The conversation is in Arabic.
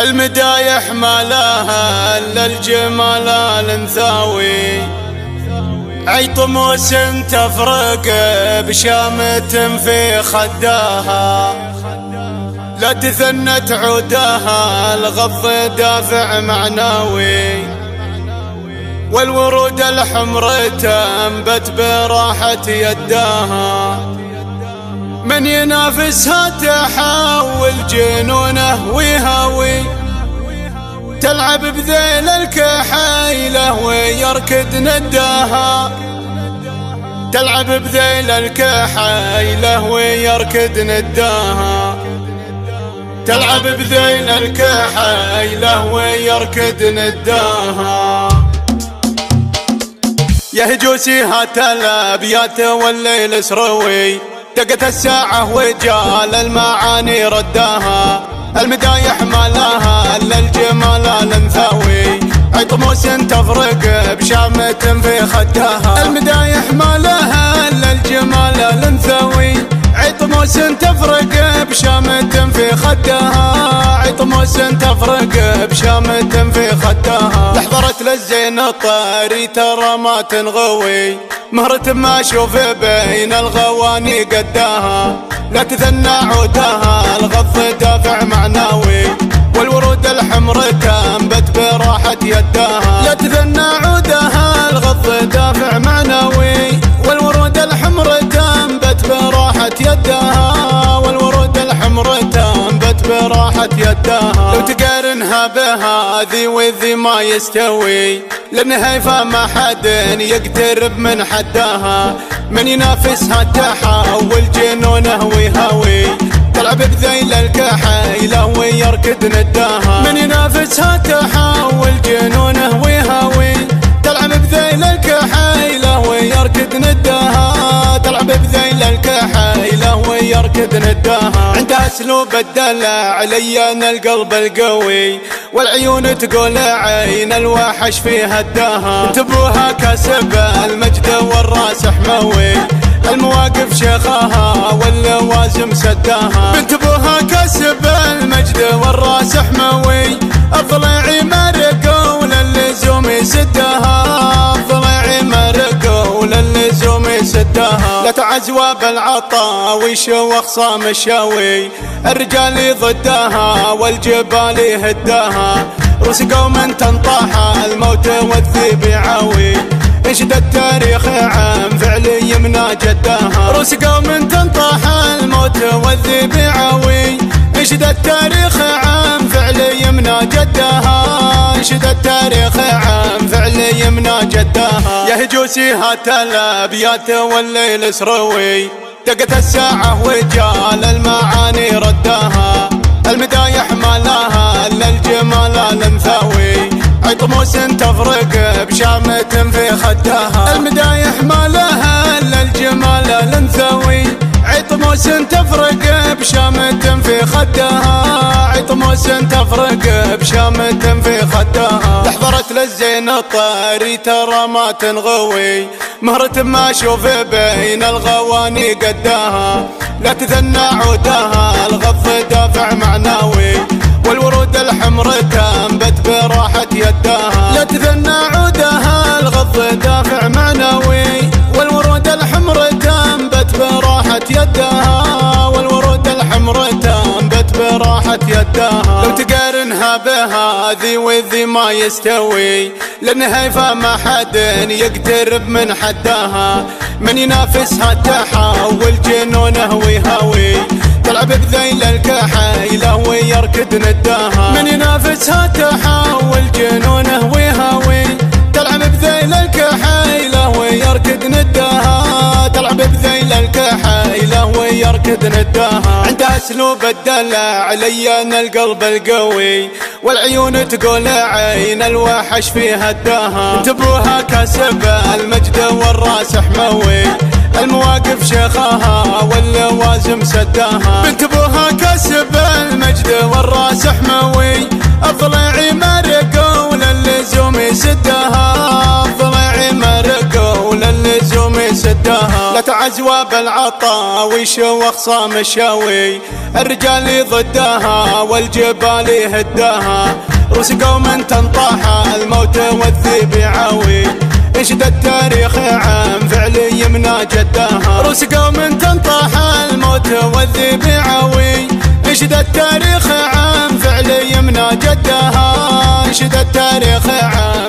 المدايح ما لها الا الجمال الانثوي، عيطموس تفرق بشامة في خداها، لا تثنت عودها الغض دافع معنوي، والورود الحمر تنبت براحة يداها، من ينافسها تحول جنونه ويهوي، تلعب بذيل الكحيلة ويركض نداها، تلعب بذيل الكحيلة ويركض نداها، تلعب بذيل الكحيلة ويركض نداها. يا هجوسي هات الابيات والليل سروي، دقت الساعة وجال المعاني رداها، المدايح ما لها الا الجمال الانثوي، عطموس تفرق بشامة في خداها، المدايح ما لها الا الجمال الانثوي، عطموس تفرق بشامة في خداها، عطموس تفرق بشامة في خداها، لحظرت للزين الطاري ترى ما تنغوي، مهرة ما اشوف بين الغواني قداها، لا تثنى عودها الغض دافع معنوي، والورود الحمر تنبت براحة يداها، لا تثنى عودها الغض دافع معنوي، والورود الحمر تنبت براحة يداها، والورود الحمر تنبت براحة يداها، لو تقارنها بهذي وذي ما يستوي، للنهاية ما حد يقترب من حداها، من ينافسها تحول جنونه ويهوي، تلعب بذيل الكحيلة ويركض نداها، من ينافسها تحول جنونه ويهوي، تلعب بذيل الكحيلة ويركض نداها، تلعب بذيل الكحيلة ويركض نداها، عندها اسلوب الدلع لين القلب القوي، والعيون تقول عين الوحش في هداها، انتبوها كسب المجد والراس حموي، المواقف شيخها واللوازم سداها، بنتبوها كسب المجد والراس حموي، الضليعي مرق وللزوم يسدها، الضليعي مرق وللزوم يسدها، لا تعزوى بالعطاوي شوخ صام الشاوي، الرجال ضدها والجبال يهداها، روس قوم تنطاح الموت والذيب يعاوي، انشد التاريخ عن فعل يمنى جداها، روس قوم تنطاح الموت والذيب يعاوي، انشد التاريخ عن فعل يمنى جداها، انشد التاريخ عن فعل يمنى جداها، يا هجوسي هات الابيات والليل سروي، دقت الساعة وجال المعاني رداها، المدايح ما لها الا الجمال الانثوي، عطموس تفرق بشامة في خداها، المدايح ما لها الا الجمال الانثوي، عطموس تفرق بشامة في خداها، عطموس تفرق بشامة في خداها، لحظرت للزين الطاري ترى ما تنغوي، مهرة ما اشوف بين الغواني قداها، لا تثنى عودها الغض دافع معنوي، والورود الحمر تنبت براحة يداها، لا تثنى عودها الغض دافع معنوي، والورود الحمر تنبت براحة يداها، والورود الحمر تنبت براحة يداها، لو تقارنها بهذي وذي ما يستوي، للنهاية ما حد يقترب من حداها، من ينافسها تحول جنونه ويهوي، تلعب بذيل الكحيلة ويركض نداها، من ينافسها تحول جنونه ويهوي، تلعب بذيل الكحيلة ويركض نداها، تلعب بذيل الكحيلة ويركض نداها، عندها اسلوب الدلع لين القلب القوي، والعيون تقول عين الوحش في هداها، انتبوها كسب المجد والراس حموي، المواقف شيخها واللوازم سداها، بنتبوها كسب المجد والراس حموي، الضليعي مرق وللزوم يسدها، الضليعي مرق وللزوم يسدها، صارت عزوة بالعطاوي شوخ صام الشاوي، الرجال ضدها والجبال يهدها، روس قوم تنطاح الموت والذيب يعاوي، انشد التاريخ عن فعل يمنى جدها، روس قوم تنطاح الموت والذيب يعاوي، انشد التاريخ عن فعل يمنى جدها، انشد التاريخ عن